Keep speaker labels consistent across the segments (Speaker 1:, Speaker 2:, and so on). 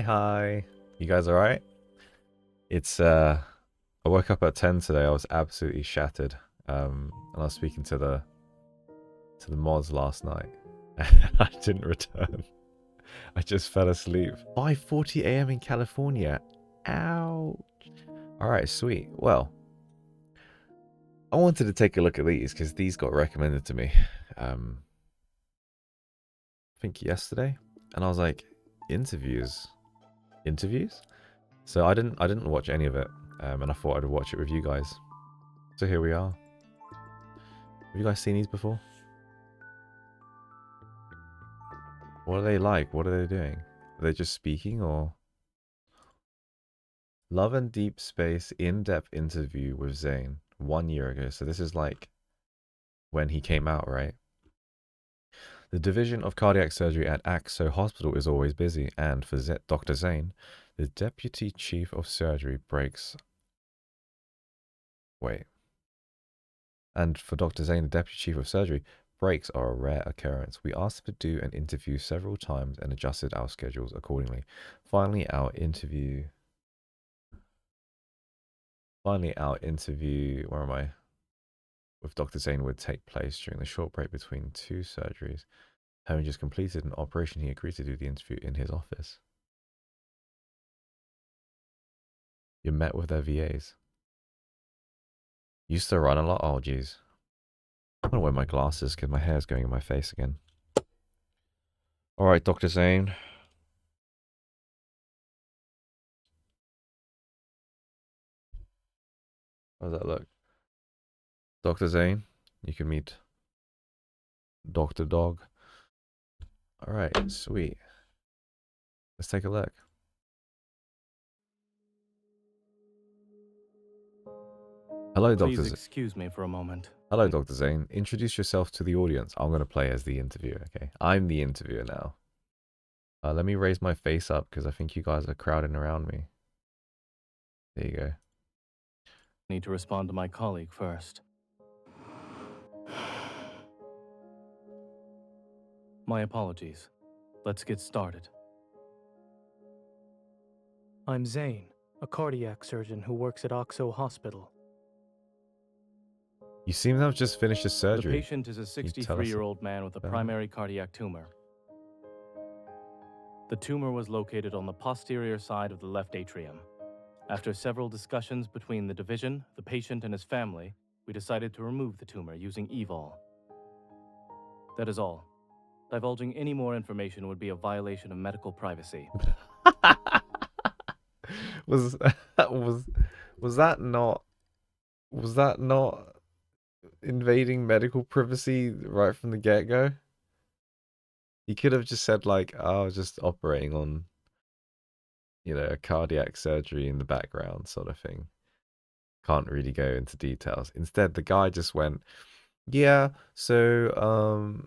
Speaker 1: Hi. You guys alright? It's I woke up at 10 today. I was absolutely shattered. And I was speaking to the mods last night. I didn't return. I just fell asleep. 5:40 a.m. in California. Ouch. Alright, sweet. Well, I wanted to take a look at these because these got recommended to me. I think yesterday. And I was like, interviews? Interviews? So I didn't watch any of it, and I thought I'd watch it with you guys. So here we are. Have you guys seen these before? What are they like? What are they doing? Are they just speaking or? Love and Deep Space in-depth interview with Zayne 1 year ago. So this is like when he came out, right? The division of cardiac surgery at AXO Hospital is always busy, and for Dr. Zayne, the deputy chief of surgery breaks. Wait. And for Dr. Zayne, the deputy chief of surgery, breaks are a rare occurrence. We asked him to do an interview several times and adjusted our schedules accordingly. Finally, our interview, where am I? With Dr. Zayne would take place during the short break between two surgeries. Having just completed an operation, he agreed to do the interview in his office. You met with their VAs. Used to run a lot? Oh, jeez. I'm gonna wear my glasses because my hair's going in my face again. Alright, Dr. Zayne. How does that look? Dr. Zayne, you can meet Dr. Dog. Alright, sweet. Let's take a look. Hello, Dr. Zayne.
Speaker 2: Please excuse me for a moment.
Speaker 1: Hello, Dr. Zayne. Introduce yourself to the audience. I'm going to play as the interviewer, okay? I'm the interviewer now. Let me raise my face up because I think you guys are crowding around me. There you go.
Speaker 2: Need to respond to my colleague first. My apologies. Let's get started.
Speaker 3: I'm Zayne, a cardiac surgeon who works at AXO Hospital.
Speaker 1: You seem to have just finished a surgery.
Speaker 2: The patient is a 63-year-old man with a primary cardiac tumor. The tumor was located on the posterior side of the left atrium. After several discussions between the division, the patient, and his family, we decided to remove the tumor using EVOL. That is all. Divulging any more information would be a violation of medical privacy.
Speaker 1: was that not invading medical privacy right from the get-go? He could have just said like, oh, I was just operating on, a cardiac surgery in the background sort of thing. Can't really go into details. Instead, the guy just went, yeah, so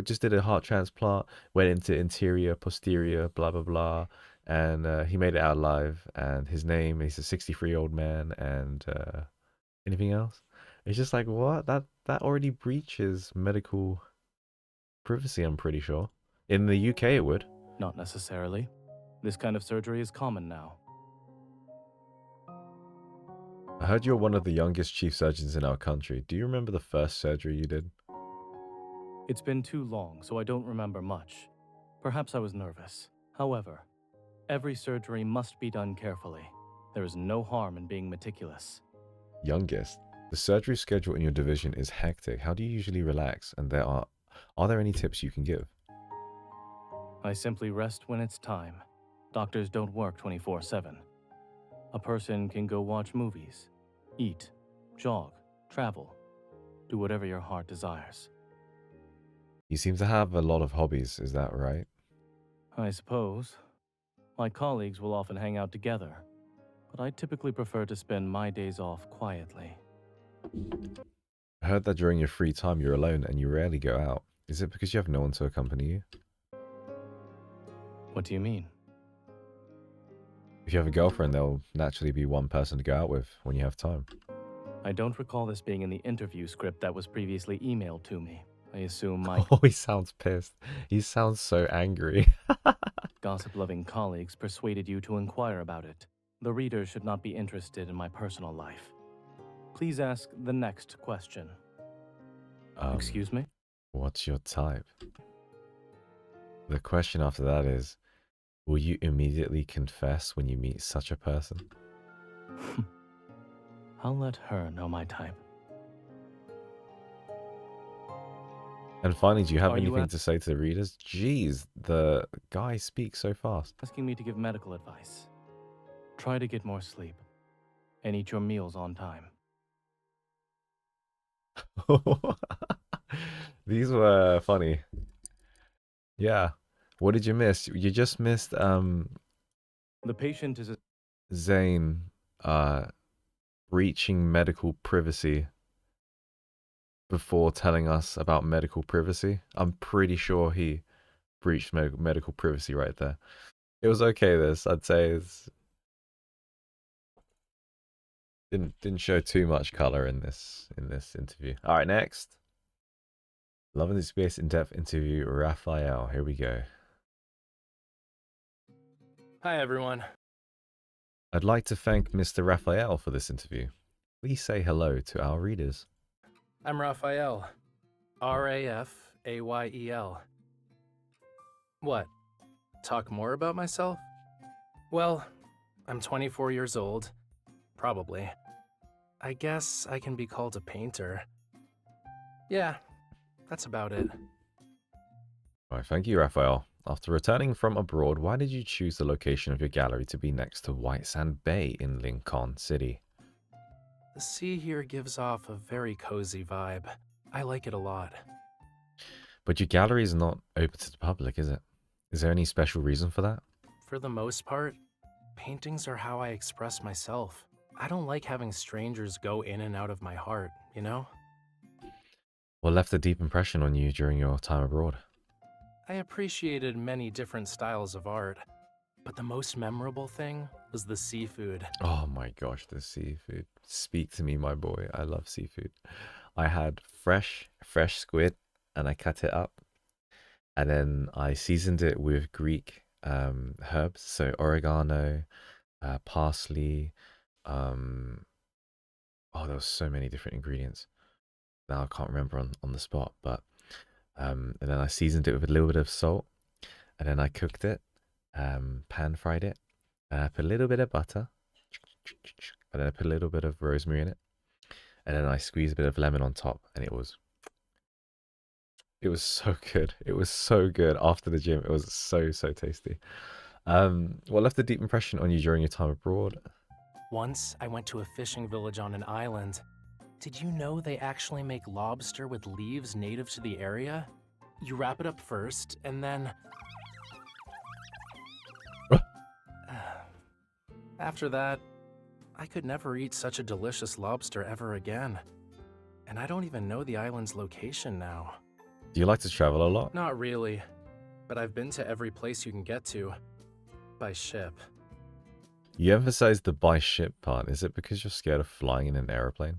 Speaker 1: just did a heart transplant, went into interior, posterior, blah blah blah, and he made it out alive. And his name, he's a 63-year-old man, and anything else? It's just like, what? That already breaches medical privacy, I'm pretty sure. In the UK, it would.
Speaker 2: Not necessarily. This kind of surgery is common now.
Speaker 1: I heard you're one of the youngest chief surgeons in our country. Do you remember the first surgery you did?
Speaker 2: It's been too long, so I don't remember much. Perhaps I was nervous. However, every surgery must be done carefully. There is no harm in being meticulous.
Speaker 1: Youngest? The surgery schedule in your division is hectic. How do you usually relax? And are there any tips you can give?
Speaker 2: I simply rest when it's time. Doctors don't work 24/7. A person can go watch movies, eat, jog, travel, do whatever your heart desires.
Speaker 1: You seem to have a lot of hobbies, is that right?
Speaker 2: I suppose. My colleagues will often hang out together, but I typically prefer to spend my days off quietly.
Speaker 1: I heard that during your free time you're alone and you rarely go out. Is it because you have no one to accompany you?
Speaker 2: What do you mean?
Speaker 1: If you have a girlfriend, there'll naturally be one person to go out with when you have time.
Speaker 2: I don't recall this being in the interview script that was previously emailed to me. I assume my...
Speaker 1: Oh, he sounds pissed. He sounds so angry.
Speaker 2: Gossip-loving colleagues persuaded you to inquire about it. The reader should not be interested in my personal life. Please ask the next question. Excuse me?
Speaker 1: What's your type? The question after that is, will you immediately confess when you meet such a person?
Speaker 2: I'll let her know my type.
Speaker 1: And finally, do you have
Speaker 2: Are you
Speaker 1: anything
Speaker 2: at-
Speaker 1: to say to the readers? Jeez, the guy speaks so fast.
Speaker 2: Asking me to give medical advice. Try to get more sleep. And eat your meals on time.
Speaker 1: These were funny. Yeah. What did you miss? You just missed
Speaker 2: The patient is a
Speaker 1: Zayne breaching medical privacy before telling us about medical privacy. I'm pretty sure he breached medical privacy right there. It was okay. I'd say didn't show too much color in this interview. All right, next. Love and Deepspace in-depth interview, Raphael. Here we go.
Speaker 4: Hi, everyone.
Speaker 1: I'd like to thank Mr. Raphael for this interview. Please say hello to our readers.
Speaker 4: I'm Raphael. Rafayel. What? Talk more about myself? Well, I'm 24 years old. Probably. I guess I can be called a painter. Yeah, that's about it.
Speaker 1: All right, thank you, Raphael. After returning from abroad, why did you choose the location of your gallery to be next to White Sand Bay in Lincoln City?
Speaker 4: The sea here gives off a very cozy vibe. I like it a lot.
Speaker 1: But your gallery is not open to the public, is it? Is there any special reason for that?
Speaker 4: For the most part, paintings are how I express myself. I don't like having strangers go in and out of my heart, you know?
Speaker 1: What left a deep impression on you during your time abroad?
Speaker 4: I appreciated many different styles of art, but the most memorable thing was the seafood.
Speaker 1: Oh my gosh, the seafood. Speak to me, my boy. I love seafood. I had fresh squid and I cut it up. And then I seasoned it with Greek herbs, so oregano, parsley. There was so many different ingredients. Now I can't remember on the spot, but and then I seasoned it with a little bit of salt, and then I cooked it, pan fried it, and I put a little bit of butter, and then I put a little bit of rosemary in it, and then I squeezed a bit of lemon on top, and it was so good. It was so good after the gym. It was so tasty. What left a deep impression on you during your time abroad?
Speaker 4: Once, I went to a fishing village on an island. Did you know they actually make lobster with leaves native to the area? You wrap it up first, and then... After that, I could never eat such a delicious lobster ever again. And I don't even know the island's location now.
Speaker 1: Do you like to travel a lot?
Speaker 4: Not really, but I've been to every place you can get to. By ship.
Speaker 1: You emphasize the by ship part. Is it because you're scared of flying in an aeroplane?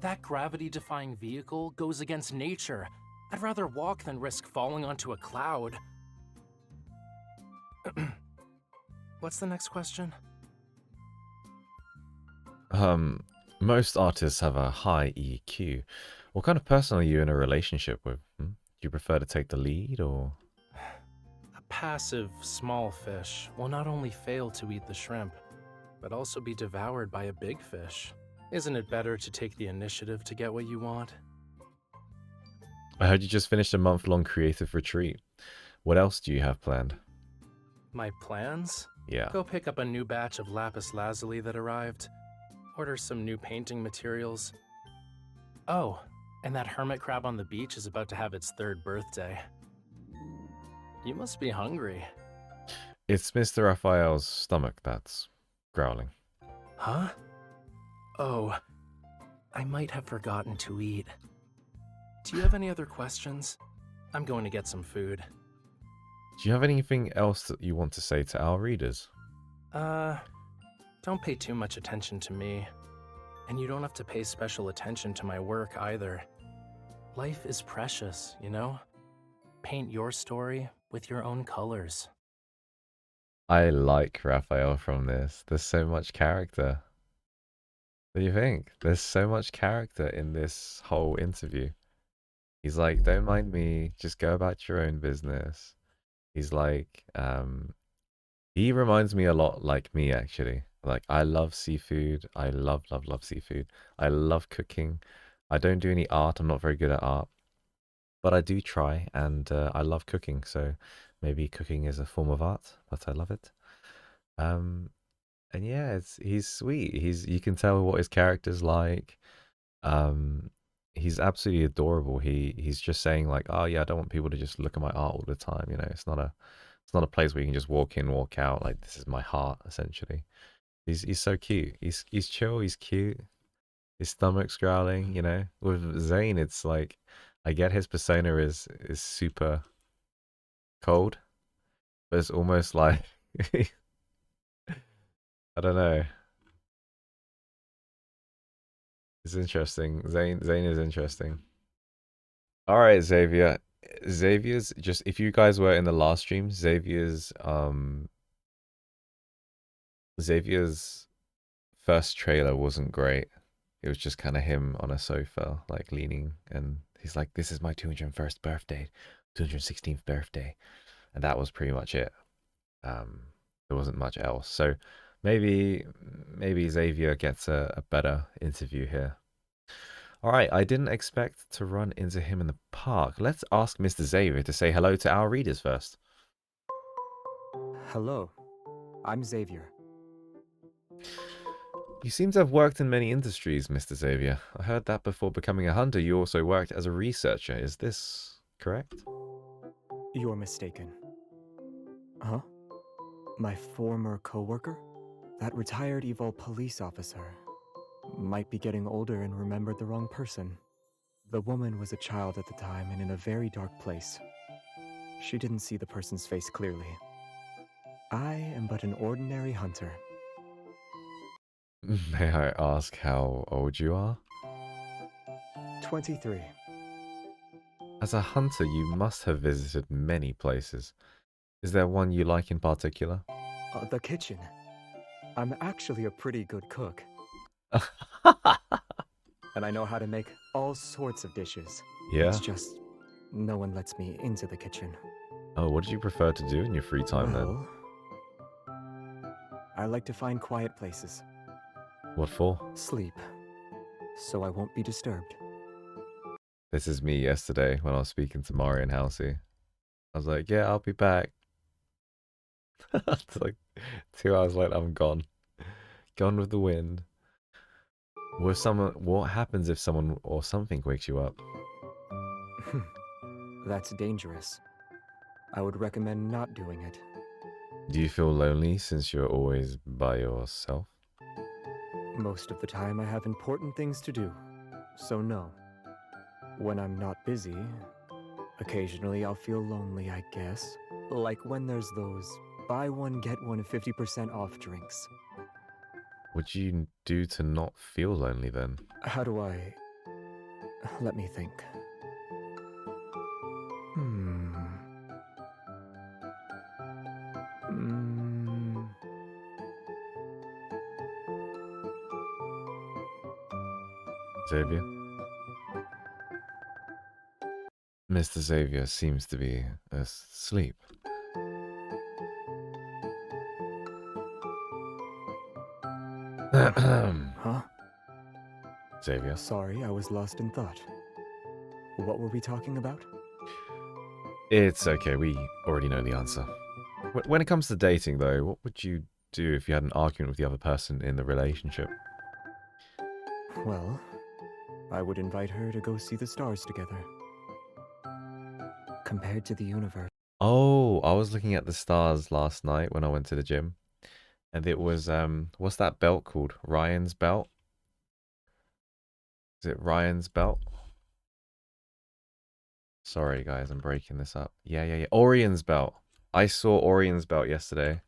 Speaker 4: That gravity-defying vehicle goes against nature. I'd rather walk than risk falling onto a cloud. What's the next question?
Speaker 1: Most artists have a high EQ. What kind of person are you in a relationship with? Do you prefer to take the lead, or?
Speaker 4: A passive, small fish will not only fail to eat the shrimp, but also be devoured by a big fish. Isn't it better to take the initiative to get what you want?
Speaker 1: I heard you just finished a month-long creative retreat. What else do you have planned?
Speaker 4: My plans?
Speaker 1: Yeah.
Speaker 4: Go pick up a new batch of lapis lazuli that arrived. Order some new painting materials. Oh, and that hermit crab on the beach is about to have its 3rd birthday. You must be hungry.
Speaker 1: It's Mr. Raphael's stomach that's growling.
Speaker 4: Huh? Oh, I might have forgotten to eat. Do you have any other questions? I'm going to get some food.
Speaker 1: Do you have anything else that you want to say to our readers?
Speaker 4: Don't pay too much attention to me. And you don't have to pay special attention to my work either. Life is precious, you know? Paint your story with your own colors.
Speaker 1: I like Raphael from this. There's so much character. What do you think? There's so much character in this whole interview. He's like, don't mind me, just go about your own business. He's like, he reminds me a lot like me actually. Like I love seafood. I love seafood. I love cooking. I don't do any art. I'm not very good at art, but I do try, and I love cooking. So maybe cooking is a form of art, but I love it. Um, and yeah, he's sweet. You can tell what his character's like. Um, he's absolutely adorable. He's just saying like, oh yeah, I don't want people to just look at my art all the time. You know, it's not a place where you can just walk in, walk out. Like this is my heart, essentially. He's so cute. He's chill. He's cute. His stomach's growling. You know, with Zayne, it's like I get his persona is super cold, but it's almost like I don't know. It's interesting. Zayne is interesting. All right, Xavier. Xavier's just if you guys were in the last stream, Xavier's first trailer wasn't great. It was just kind of him on a sofa, like leaning, and he's like, "This is my 201st birthday, 216th birthday," and that was pretty much it. There wasn't much else. So maybe Xavier gets a better interview here. All right, I didn't expect to run into him in the park. Let's ask Mr. Xavier to say hello to our readers first.
Speaker 5: Hello, I'm Xavier.
Speaker 1: You seem to have worked in many industries, Mr. Xavier. I heard that before becoming a hunter, you also worked as a researcher. Is this correct?
Speaker 5: You're mistaken. Huh? My former coworker? That retired evil police officer. Might be getting older and remembered the wrong person. The woman was a child at the time and in a very dark place. She didn't see the person's face clearly. I am but an ordinary hunter.
Speaker 1: May I ask how old you are?
Speaker 5: 23.
Speaker 1: As a hunter, you must have visited many places. Is there one you like in particular?
Speaker 5: The kitchen. I'm actually a pretty good cook, and I know how to make all sorts of dishes.
Speaker 1: Yeah?
Speaker 5: It's just no one lets me into the kitchen.
Speaker 1: Oh, what do you prefer to do in your free time then?
Speaker 5: Well, I like to find quiet places.
Speaker 1: What for?
Speaker 5: Sleep, so I won't be disturbed.
Speaker 1: This is me yesterday when I was speaking to Mari and Halsey. I was like, yeah, I'll be back. It's like 2 hours later, I'm gone. Gone with the wind. What happens if someone or something wakes you up?
Speaker 5: That's dangerous. I would recommend not doing it.
Speaker 1: Do you feel lonely since you're always by yourself?
Speaker 5: Most of the time I have important things to do, so no. When I'm not busy, occasionally I'll feel lonely, I guess. Like when there's those buy one get one 50% off drinks.
Speaker 1: What do you do to not feel lonely then?
Speaker 5: How do I... Let me think. Hmm...
Speaker 1: Xavier? Mr. Xavier seems to be asleep.
Speaker 5: Huh?
Speaker 1: Xavier?
Speaker 5: Sorry, I was lost in thought. What were we talking about?
Speaker 1: It's okay, we already know the answer. When it comes to dating, though, what would you do if you had an argument with the other person in the relationship?
Speaker 5: Well, I would invite her to go see the stars together. Compared to the universe.
Speaker 1: Oh, I was looking at the stars last night when I went to the gym. And it was, what's that belt called? Ryan's belt? Is it Ryan's belt? Sorry, guys, I'm breaking this up. Yeah. Orion's belt. I saw Orion's belt yesterday.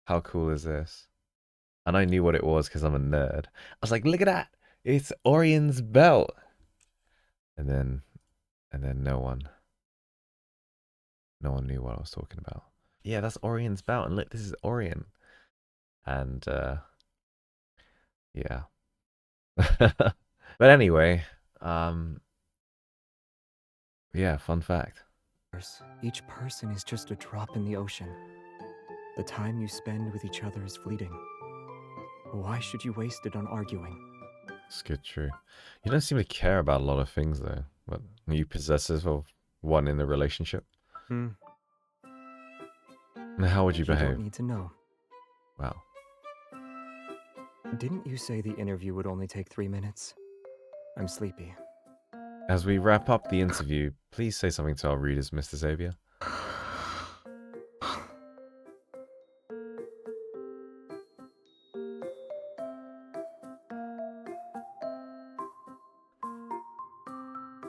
Speaker 1: How cool is this? And I knew what it was because I'm a nerd. I was like, look at that. It's Orion's belt. And then no one knew what I was talking about. yeah, that's Orion's belt, and look, this is Orion. And yeah. But anyway, yeah, fun fact.
Speaker 5: Each person is just a drop in the ocean. The time you spend with each other is fleeting. Why should you waste it on arguing?
Speaker 1: It's good, true. You don't seem to care about a lot of things, though. But are you possessive of one in the relationship?
Speaker 5: Hmm.
Speaker 1: And how would you
Speaker 5: You
Speaker 1: behave?
Speaker 5: don't need to know.
Speaker 1: Wow.
Speaker 5: Didn't you say the interview would only take 3 minutes? I'm sleepy.
Speaker 1: As we wrap up the interview, please say something to our readers, Mr. Xavier.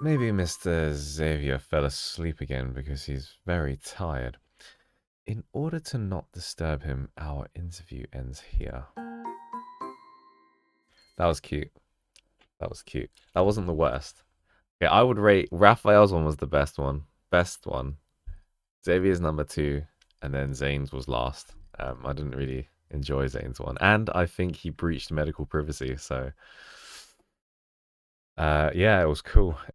Speaker 1: Maybe Mr. Xavier fell asleep again because he's very tired. In order to not disturb him, our interview ends here. That was cute. That was cute. That wasn't the worst. Okay, I would rate Raphael's one was the best one. Best one. Xavier's number 2, and then Zayne's was last. I didn't really enjoy Zayne's one. And I think he breached medical privacy, so yeah, it was cool.